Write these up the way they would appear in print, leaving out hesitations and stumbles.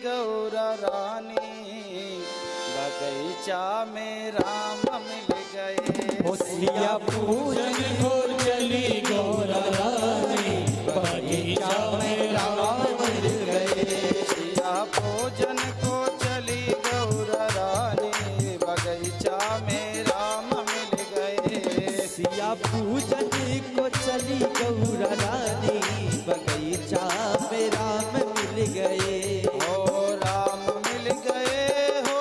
गौरा रानी, बगीचा में राम मिल गए। सिया पूजन को चली गौरा रानी, बगीचा में राम मिल गए। सिया पूजन को चली गौरा रानी, बगीचा में राम मिल गए। सिया पूजन को चली गौरा रानी, बगीचा में राम मिल गए। हो राम मिल गए, हो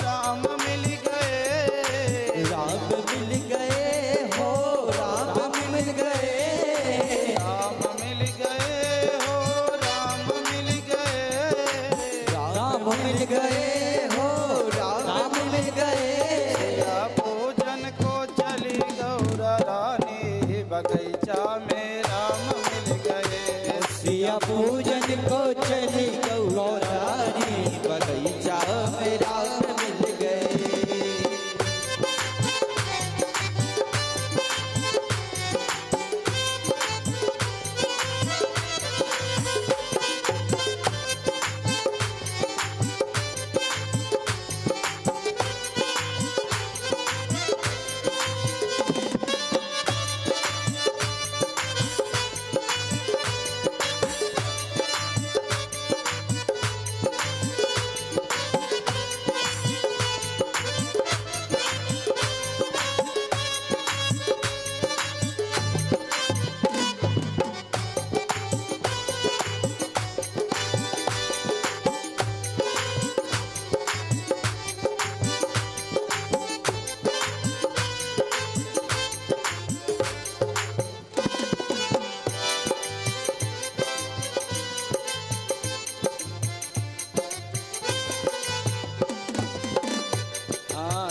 राम मिल गए, राम मिल गए, हो राम मिल गए। राम मिल गए, हो राम मिल गए, राम मिल गए, हो राम मिल गए। सिया पूजन को चली गौरा रानी, बगीचा में राम मिल गए। सिया पूजन को चली गौरा रानी, बगीचा में राम मिल गए।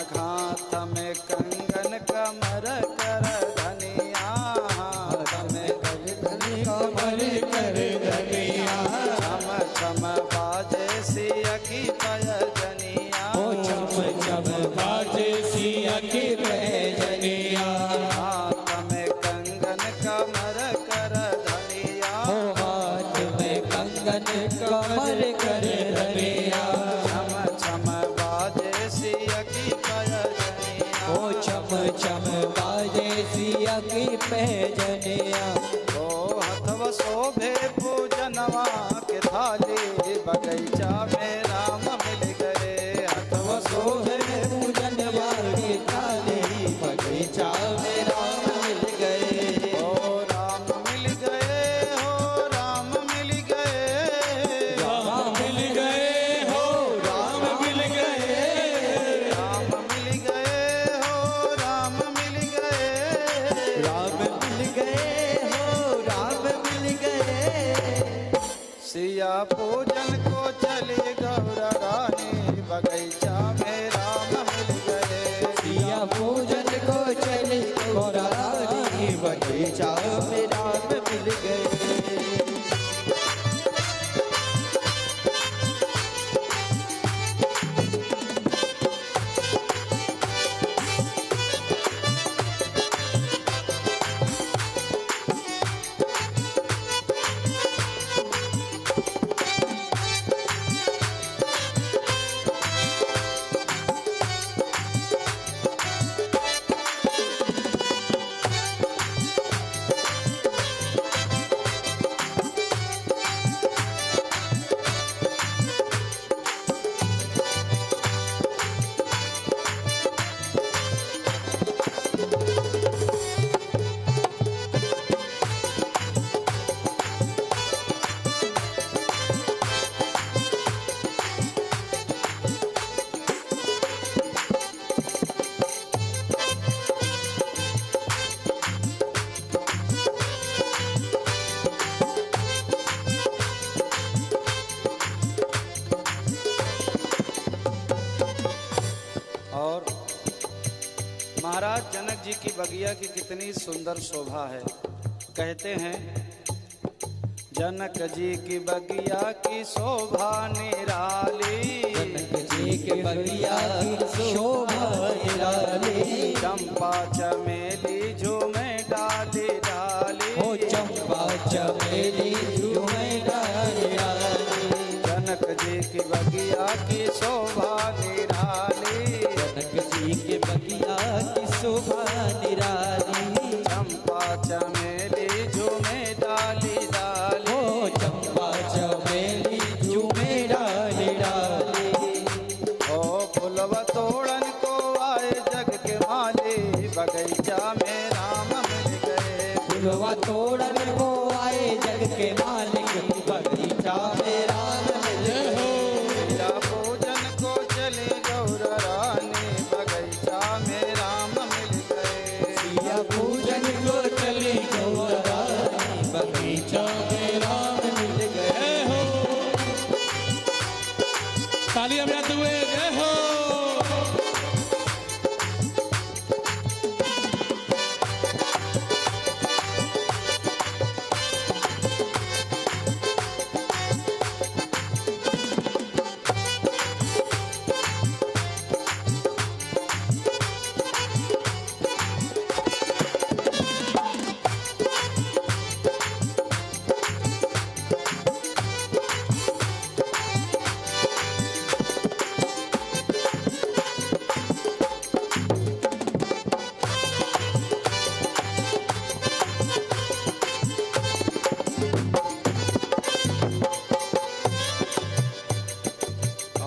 घात में कंगन कमर कर धनिया, हाथ में कमर कर धनिया। छम छम बाजे सिया की पैजनिया। ओ चम चम बाजे सिया की पैजनिया। हाथ में कंगन कमर कर धनिया, ओ हाथ में कंगन कमर कर धनिया। छम छम बाजे सिया की पैजनिया। ओ चम चम बाजे सिया की पैजनिया। ओ हथव शोभे पूजनवा के थाली, बगीचा में राम मिल गए। हथव शोभे पूजन वाली थाली, बगीचा में राम मिल गए। ओ राम मिल गए, हो राम मिल गए, राम मिल गए, हो राम मिल गए। राम मिल गए, हो राम मिल गए, राम मिल गए, हो राम मिल गए। सिया पूजन को चली गौरा रानी, बगीचा में राम मिल गए। सिया पूजन को चली गौरा रानी, बगीचा में राम मिल गए। महाराज जनक जी की बगिया की कितनी सुंदर शोभा है। कहते हैं जनक जी की बगिया की शोभा निराली, जनक जी के बगिया की शोभा निराली। चंपा चमेली झूमे डाली डाली, ओ चंपा चमेली झूमे डाली डाली। जनक जी की बगिया की शोभा निराली। जनक जी के बगिया की शोभा निराली। चंपा चमेली झूमे डाली डाली। ओ चंपा चमेली झूमे डाली डाली। ओ फुलवा तोड़न को आए जग के माली, बगीचा में राम मिल गए। फुलवा तोड़न को आए जग के मालिक, बगीचा में राम मिल गए। सिया पूजन को चले गौर रानी, बगीचा में राम मिल गए। सिया पूजन को चली गौर रानी, बगीचा में राम मिल गए। तालियां बजाते हुए जय हो।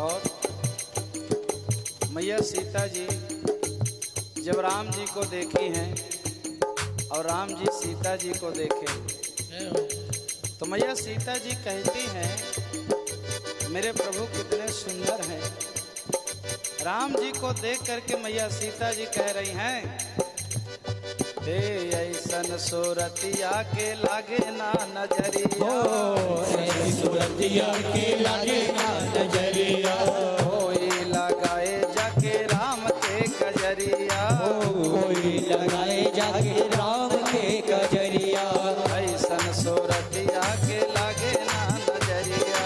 और मैया सीता जी जब राम जी को देखी हैं और राम जी सीता जी को देखे, तो मैया सीता जी कहती हैं मेरे प्रभु कितने सुंदर हैं। राम जी को देख करके मैया सीता जी कह रही हैं, हे ऐसन सूरतिया के लागे ना नजरिया। ऐसी सूरतिया के लागे ना नजरिया। कोई लगाए जाके राम के कजरिया। कोई लगाए जाके राम के कजरिया। ऐसन सूरतिया के लागे ना नजरिया।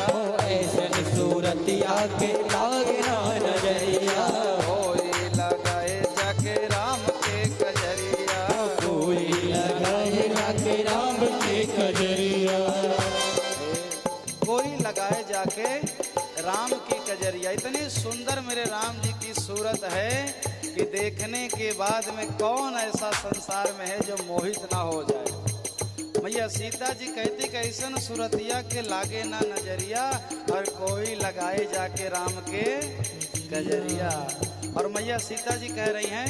ऐसन सूरतिया के लागे ना नजरिया। कोई लगाए जाके राम के कजरिया। कोई लगाए जाके राम के कजरिया। कोई लगाए जाके राम की कजरिया। इतनी सुंदर मेरे राम जी की सूरत है कि देखने के बाद में कौन ऐसा संसार में है जो मोहित ना हो जाए। मैया सीता जी कहती कि ऐसन सूरतिया के लागे ना नजरिया, और कोई लगाए जाके राम के कजरिया। और मैया सीता जी कह रही हैं,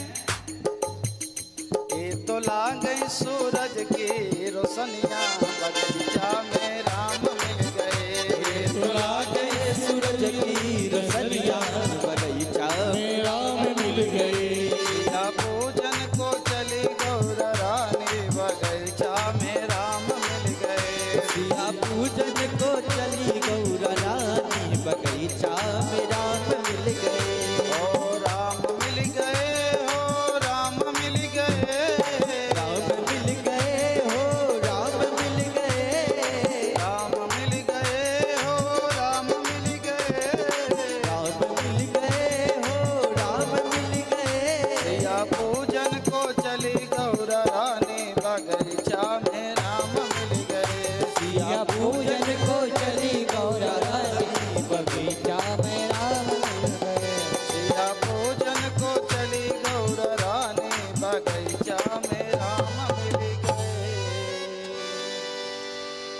ये तो लागे सूरज की रोशनिया, बगीचा में राम मिल गए। ये तो लागे सूरज की रोशनिया, बगीचा में राम मिल गए। सिया पूजन को चली गौर रानी, बगीचा में राम मिल गए। सिया पूजन को चली गौर रानी, बगीचा में राम मिल गए। ओ राम मिल गए, हो राम मिल गए। राम मिल गए हो, राम मिल गए। राम मिल गए, हो राम मिल गए। राम मिल गए हो, राम मिल गए। सिया पूजन को चली गौर रानी, बगीचा में राम मिल गए। सिया पूजन को